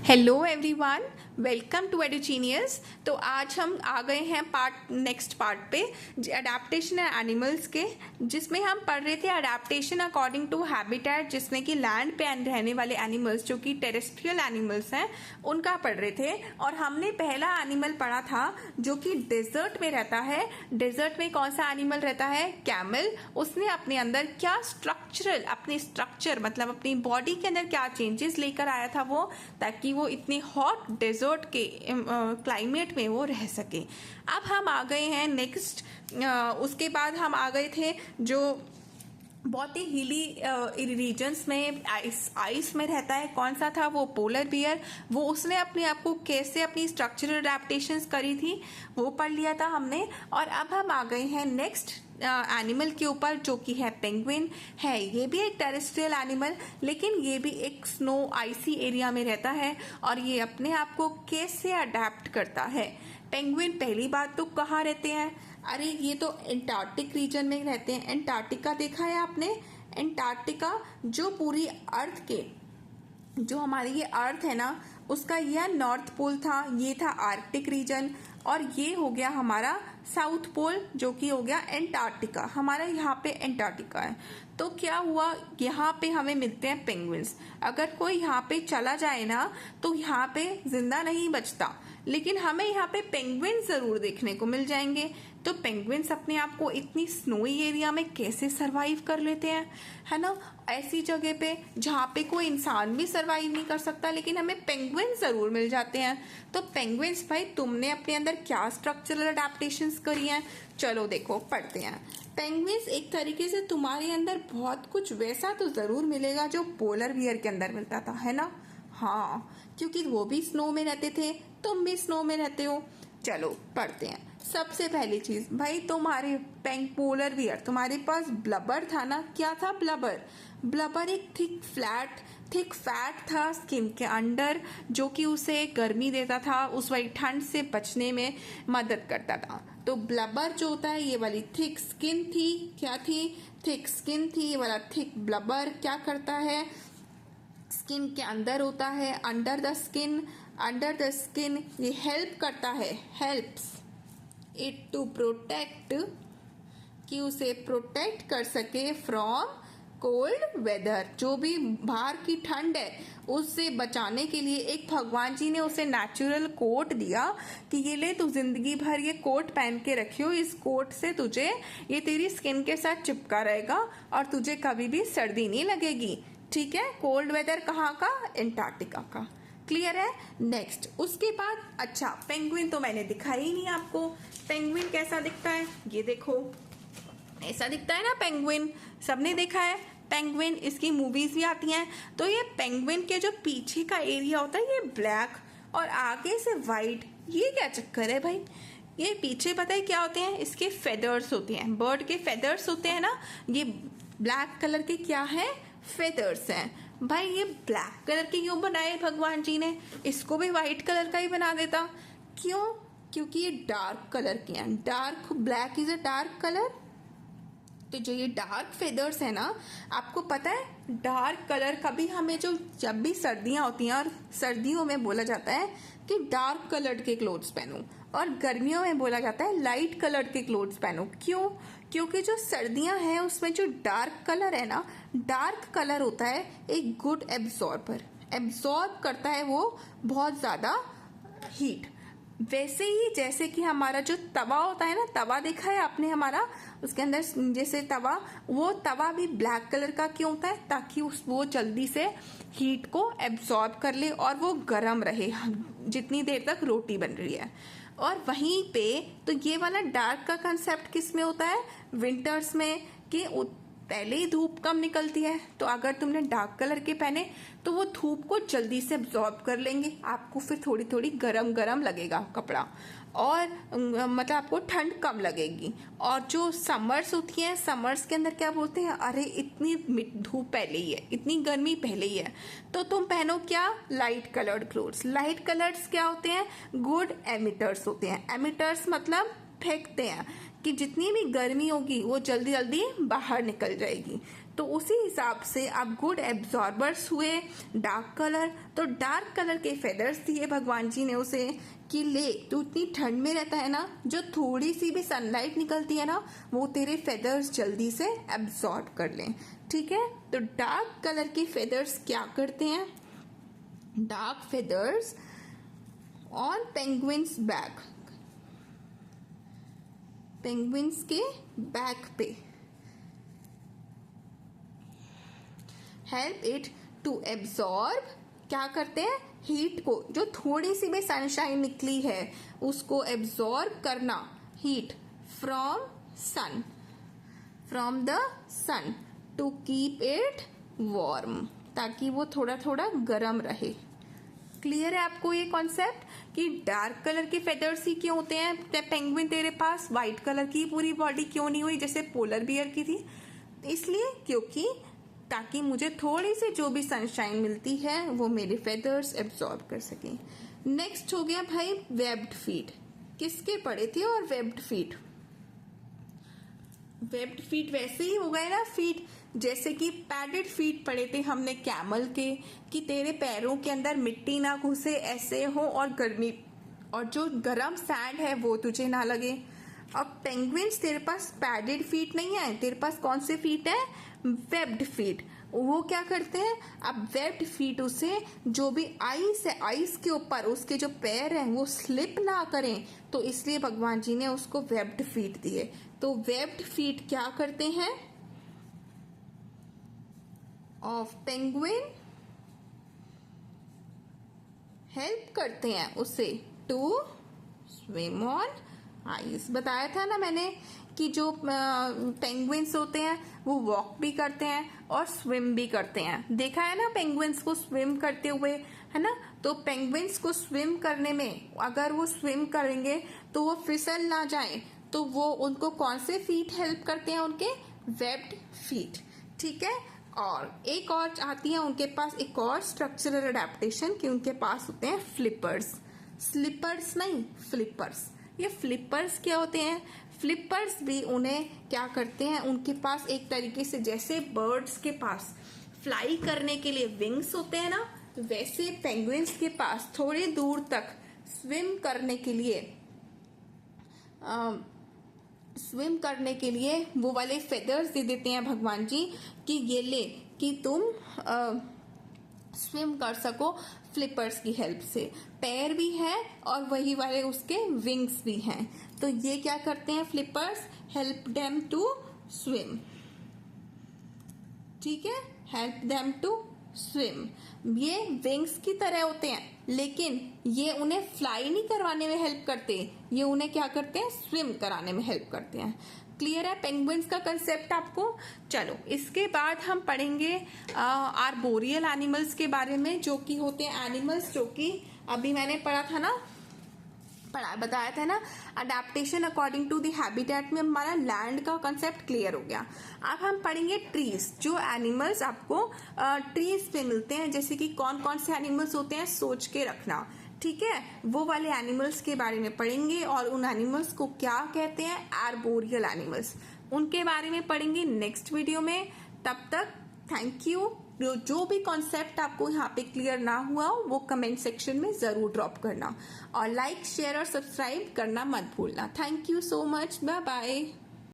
Hello everyone, welcome to Edugenius. तो आज हम आ गए हैं नेक्स्ट पार्ट पे अडेप्टेशन एनिमल्स के, जिसमें हम पढ़ रहे थे अडेप्टेशन अकॉर्डिंग टू हैबिटेट, जिसमें कि लैंड पे रहने वाले एनिमल्स जो कि टेरेस्ट्रियल एनिमल्स हैं उनका पढ़ रहे थे। और हमने पहला एनिमल पढ़ा था जो कि डेजर्ट में रहता है। डेजर्ट में कौन सा एनिमल रहता है? कैमल। उसने अपने अंदर क्या अपने स्ट्रक्चर मतलब अपनी बॉडी के अंदर क्या चेंजेस लेकर आया था वो, ताकि वो इतनी हॉट डेजर्ट के क्लाइमेट में वो रह सके। अब हम आ गए हैं नेक्स्ट। उसके बाद हम आ गए थे जो बहुत ही हिली रीजन्स में आइस में रहता है। कौन सा था वो? Polar bear. वो उसने अपने आप को कैसे अपनी स्ट्रक्चरल अडेप्टेशंस करी थी वो पढ़ लिया था हमने। और अब हम आ गए हैं नेक्स्ट एनिमल के ऊपर, जो कि है पेंगुइन। है ये भी एक टेरेस्ट्रियल एनिमल, लेकिन ये भी एक स्नो आइसी एरिया में रहता है। और ये अपने आप को कैसे अडेप्ट करता है? पेंगुइन पहली बात तो कहाँ रहते हैं? अरे ये तो एंटार्क्टिक रीजन में रहते हैं। एंटार्क्टिका देखा है आपने? एंटार्क्टिका जो पूरी अर्थ के, जो हमारी ये अर्थ है ना, उसका यह नॉर्थ पोल था, ये था आर्कटिक रीजन, और ये हो गया हमारा साउथ पोल जो कि हो गया एंटार्क्टिका। हमारा यहाँ पे एंटार्क्टिका है। तो क्या हुआ, यहाँ पे हमें मिलते हैं पेंगुइन्स। अगर कोई यहाँ पे चला जाए ना तो यहाँ पे जिंदा नहीं बचता, लेकिन हमें यहाँ पे पेंगुइन जरूर देखने को मिल जाएंगे। तो पेंगुइन्स अपने आप को इतनी स्नोई एरिया में कैसे सरवाइव कर लेते हैं, है ना? ऐसी जगह पे जहाँ पे कोई इंसान भी सरवाइव नहीं कर सकता, लेकिन हमें पेंगुइन जरूर मिल जाते हैं। तो पेंगुइन्स भाई, तुमने अपने अंदर क्या स्ट्रक्चरल अडेप्टेशंस करी हैं? चलो देखो पढ़ते हैं। पेंगुइन्स एक तरीके से तुम्हारे अंदर बहुत कुछ वैसा तो जरूर मिलेगा जो पोलर बियर के अंदर मिलता था, है ना? हाँ, क्योंकि वो भी स्नो में रहते थे, तुम भी स्नो में रहते हो। चलो पढ़ते हैं। सबसे पहली चीज भाई, तुम्हारे पोलर बियर, तुम्हारे पास ब्लबर था ना? क्या था ब्लबर? ब्लबर एक थिक फैट था स्किन के अंडर, जो कि उसे गर्मी देता था, उस वाली ठंड से बचने में मदद करता था। तो ब्लबर जो होता है, ये वाली थिक स्किन थी। क्या थी? थिक स्किन थी। ये वाला थिक ब्लबर क्या करता है? स्किन के अंदर होता है, अंडर द स्किन। ये हेल्प करता है, हेल्प्स इट टू प्रोटेक्ट, कि उसे प्रोटेक्ट कर सके फ्रॉम कोल्ड वेदर। जो भी बाहर की ठंड है उससे बचाने के लिए एक भगवान जी ने उसे नेचुरल कोट दिया कि ये ले, तू जिंदगी भर ये कोट पहन के रखियो। इस कोट से तुझे, ये तेरी स्किन के साथ चिपका रहेगा और तुझे कभी भी सर्दी नहीं लगेगी। ठीक है? कोल्ड वेदर कहाँ का? एंटार्क्टिका का। क्लियर है? नेक्स्ट उसके बाद, अच्छा पेंगुइन तो मैंने दिखाई ही नहीं आपको। पेंगुइन कैसा दिखता है? ये देखो, ऐसा दिखता है ना पेंगुइन, सबने देखा है पेंगुइन, इसकी मूवीज भी आती हैं। तो ये पेंगुइन के जो पीछे का एरिया होता है ये ब्लैक और आगे से वाइट, ये क्या चक्कर है भाई? ये पीछे पता है क्या होते हैं? इसके फेदर्स होते हैं, बर्ड के फेदर्स होते हैं ना। ये ब्लैक कलर के क्या है? फेदर्स हैं। भाई ये ब्लैक कलर के क्यों बनाए भगवान जी ने? इसको भी व्हाइट कलर का ही बना देता। क्यों? क्योंकि ये डार्क कलर के हैं। Dark, black is a dark colour. तो जो ये डार्क फेदर्स है ना, आपको पता है डार्क कलर का भी हमें, जो जब भी सर्दियां होती हैं और सर्दियों में बोला जाता है कि डार्क कलर के क्लोथ्स पहनो, और गर्मियों में बोला जाता है लाइट कलर के क्लोथ्स पहनो। क्यों? क्योंकि जो सर्दियां हैं उसमें जो डार्क कलर है ना, डार्क कलर होता है एक गुड एब्जॉर्बर, एब्जॉर्ब करता है वो बहुत ज्यादा हीट। वैसे ही जैसे कि हमारा जो तवा होता है ना, तवा देखा है आपने हमारा, उसके अंदर जैसे तवा, वो तवा भी ब्लैक कलर का क्यों होता है? ताकि वो जल्दी से हीट को एब्जॉर्ब कर ले और वो गर्म रहे जितनी देर तक रोटी बन रही है। और वहीं पे तो ये वाला डार्क का कंसेप्ट किस में होता है? विंटर्स में, कि पहले ही धूप कम निकलती है, तो अगर तुमने डार्क कलर के पहने तो वो धूप को जल्दी से अब्जॉर्ब कर लेंगे, आपको फिर थोड़ी थोड़ी गरम गरम लगेगा कपड़ा, और मतलब आपको ठंड कम लगेगी। और जो समर्स होती हैं, समर्स के अंदर क्या बोलते हैं? अरे इतनी धूप पहले ही है, इतनी गर्मी पहले ही है, तो तुम पहनो क्या? Light coloured clothes. Light colours क्या होते हैं? गुड एमिटर्स होते हैं। एमिटर्स मतलब फेंकते हैं, कि जितनी भी गर्मी होगी वो जल्दी जल्दी बाहर निकल जाएगी। तो उसी हिसाब से अब गुड एब्जॉर्बर्स हुए डार्क कलर। तो डार्क कलर के फेदर्स दिए भगवान जी ने उसे कि ले तू इतनी ठंड में रहता है ना, जो थोड़ी सी भी सनलाइट निकलती है ना वो तेरे फेदर्स जल्दी से एब्जॉर्ब कर लें। ठीक है, तो डार्क कलर के फेदर्स क्या करते हैं, dark feathers on penguins back, penguins के बैक पे हेल्प इट टू एब्जॉर्ब, क्या करते हैं, हीट को, जो थोड़ी सी भी सनशाइन निकली है उसको एब्जॉर्ब करना, heat from sun, from the sun to keep it warm, ताकि वो थोड़ा थोड़ा गर्म रहे। क्लियर है आपको ये कॉन्सेप्ट कि डार्क कलर के फेदर्स ही क्यों होते हैं पेंगुइन तेरे पास, व्हाइट कलर की पूरी बॉडी क्यों नहीं हुई जैसे पोलर बियर की थी, इसलिए क्योंकि ताकि मुझे थोड़ी सी जो भी सनशाइन मिलती है वो मेरे फेदर्स एब्जॉर्ब कर सकें। नेक्स्ट हो गया भाई वेब्ड फीट, किसके पड़े थे, और वेब्ड फीट, वेब्ड फीट वैसे ही हो गए ना फीट, जैसे कि पैडेड फीट पड़े थे हमने कैमल के, कि तेरे पैरों के अंदर मिट्टी ना घुसे ऐसे हो और गर्मी और जो गर्म सैंड है वो तुझे ना लगे। अब पेंगुइन्स तेरे पास पैडेड फीट नहीं है, तेरे पास कौन से फीट है, वेब्ड फीट। वो क्या करते हैं, अब वेब्ड फीट उसे जो भी आइस है, आइस के ऊपर उसके जो पैर हैं वो स्लिप ना करें, तो इसलिए भगवान जी ने उसको वेब्ड फीट दिए। तो वेब्ड फीट क्या करते हैं ऑफ पेंगुइन, हेल्प करते हैं उसे टू स्विम ऑन आइस। बताया था ना मैंने कि जो पेंगुइन्स होते हैं वो वॉक भी करते हैं और स्विम भी करते हैं, देखा है ना पेंगुइन्स को स्विम करते हुए, है ना। तो पेंगुइन्स को स्विम करने में अगर वो स्विम करेंगे तो वो फिसल ना जाए, तो वो उनको कौन से फीट हेल्प करते हैं, उनके वेब्ड फीट। ठीक है, और एक और आती है उनके पास एक और स्ट्रक्चरल अडेप्टेशन कि उनके पास होते हैं फ्लिपर्स, स्लिपर्स नहीं फ्लिपर्स। ये फ्लिपर्स क्या होते हैं, फ्लिपर्स भी उन्हें क्या करते हैं, उनके पास एक तरीके से जैसे बर्ड्स के पास फ्लाई करने के लिए विंग्स होते हैं ना, वैसे पेंगुइन्स के पास थोड़ी दूर तक स्विम करने के लिए वो वाले फेदर्स दे देते हैं भगवान जी कि ये ले कि तुम स्विम कर सको फ्लिपर्स की हेल्प से। पैर भी है और वही वाले उसके विंग्स भी हैं, तो ये क्या करते हैं flippers, help them to swim. ठीक है, हेल्प देम टू स्विम। ये विंग्स की तरह होते हैं लेकिन ये उन्हें फ्लाई नहीं करवाने में हेल्प करते, ये उन्हें क्या करते हैं, स्विम कराने में हेल्प करते हैं। क्लियर है पेंगुइन्स का कंसेप्ट आपको। चलो इसके बाद हम पढ़ेंगे आर्बोरियल एनिमल्स के बारे में, जो कि होते हैं एनिमल्स जो कि अभी मैंने पढ़ा था ना, बताया था ना adaptation according to the habitat में हमारा लैंड का कंसेप्ट क्लियर हो गया। अब हम पढ़ेंगे ट्रीज, जो एनिमल्स आपको ट्रीज पे मिलते हैं, जैसे कि कौन कौन से एनिमल्स होते हैं सोच के रखना। ठीक है, वो वाले एनिमल्स के बारे में पढ़ेंगे और उन एनिमल्स को क्या कहते हैं, आर्बोरियल एनिमल्स, उनके बारे में पढ़ेंगे नेक्स्ट वीडियो में। तब तक थैंक यू। जो भी कॉन्सेप्ट आपको यहाँ पे क्लियर ना हुआ हो वो कमेंट सेक्शन में जरूर ड्रॉप करना और लाइक शेयर और सब्सक्राइब करना मत भूलना। Thank you so much, bye bye.